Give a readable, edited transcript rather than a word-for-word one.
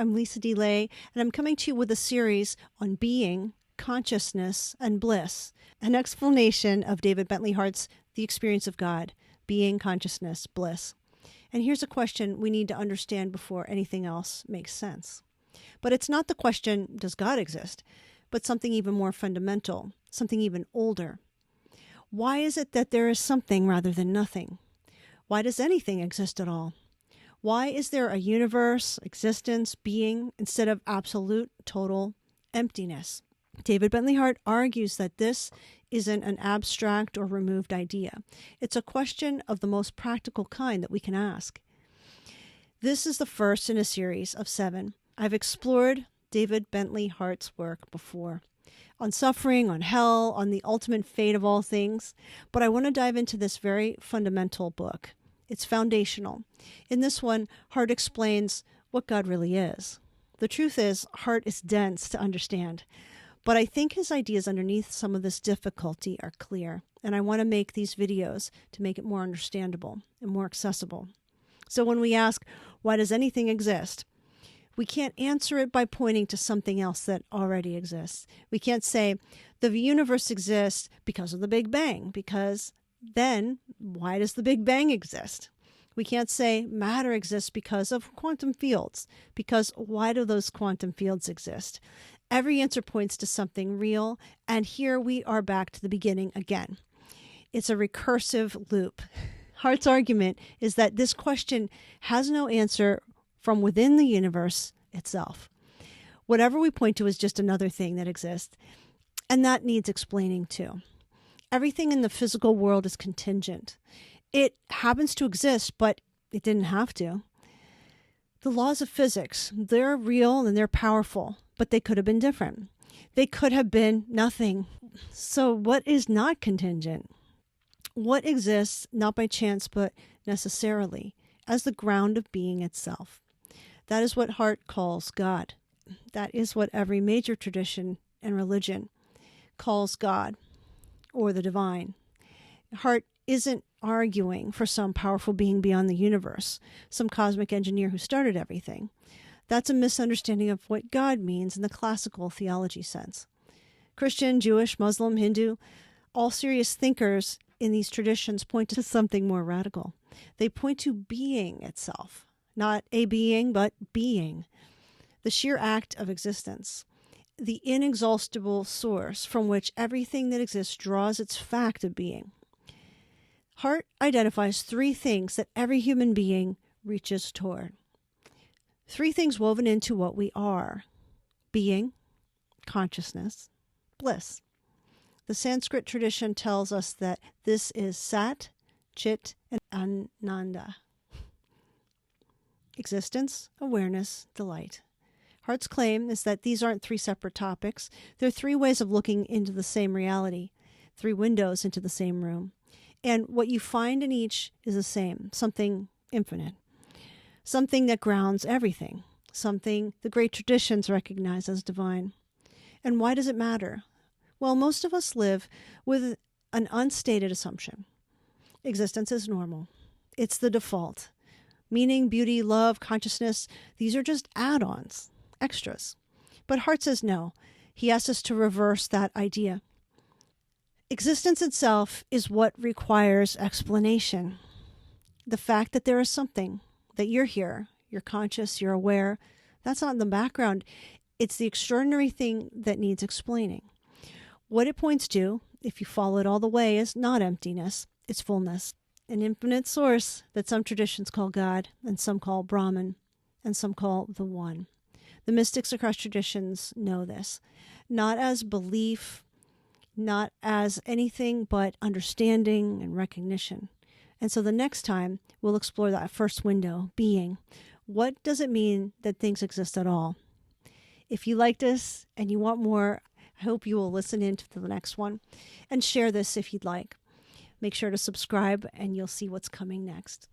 I'm Lisa DeLay, and I'm coming to you with a series on being, consciousness, and bliss, an explanation of David Bentley Hart's The Experience of God, being, consciousness, bliss. And here's a question we need to understand before anything else makes sense. But it's not the question, does God exist? But something even more fundamental, something even older. Why is it that there is something rather than nothing? Why does anything exist at all? Why is there a universe, existence, being, instead of absolute, total emptiness? David Bentley Hart argues that this isn't an abstract or removed idea. It's a question of the most practical kind that we can ask. This is the first in a series of 7. I've explored David Bentley Hart's work before, on suffering, on hell, on the ultimate fate of all things, but I want to dive into this very fundamental book. It's foundational. In this one, Hart explains what God really is. The truth is, Hart is dense to understand, but I think his ideas underneath some of this difficulty are clear, and I want to make these videos to make it more understandable and more accessible. So when we ask, why does anything exist? We can't answer it by pointing to something else that already exists. We can't say, the universe exists because of the Big Bang, because then why does the Big Bang exist? We can't say matter exists because of quantum fields, because why do those quantum fields exist? Every answer points to something real, and here we are back to the beginning again. It's a recursive loop. Hart's argument is that this question has no answer from within the universe itself. Whatever we point to is just another thing that exists, and that needs explaining too. Everything in the physical world is contingent. It happens to exist, but it didn't have to. The laws of physics, they're real and they're powerful, but they could have been different. They could have been nothing. So what is not contingent? What exists not by chance, but necessarily, as the ground of being itself? That is what Hart calls God. That is what every major tradition and religion calls God, or the divine. Hart isn't arguing for some powerful being beyond the universe, some cosmic engineer who started everything. That's a misunderstanding of what God means in the classical theology sense. Christian, Jewish, Muslim, Hindu, all serious thinkers in these traditions point to something more radical. They point to being itself, not a being, but being, the sheer act of existence, the inexhaustible source from which everything that exists draws its fact of being. Hart identifies 3 things that every human being reaches toward. 3 things woven into what we are: being, consciousness, bliss. The Sanskrit tradition tells us that this is Sat, Chit, and Ananda. Existence, awareness, delight. Hart's claim is that these aren't 3 separate topics. They're 3 ways of looking into the same reality, 3 windows into the same room. And what you find in each is the same, something infinite, something that grounds everything, something the great traditions recognize as divine. And why does it matter? Well, most of us live with an unstated assumption. Existence is normal. It's the default. Meaning, beauty, love, consciousness, these are just add-ons, extras. But Hart says no. He asks us to reverse that idea. Existence itself is what requires explanation. The fact that there is something, that you're here, you're conscious, you're aware, that's not in the background. It's the extraordinary thing that needs explaining. What it points to, if you follow it all the way, is not emptiness, it's fullness. An infinite source that some traditions call God, and some call Brahman, and some call the One. The mystics across traditions know this, not as belief, not as anything but understanding and recognition. And so the next time, we'll explore that first window, being. What does it mean that things exist at all? If you like this and you want more, I hope you will listen in to the next one and share this if you'd like. Make sure to subscribe and you'll see what's coming next.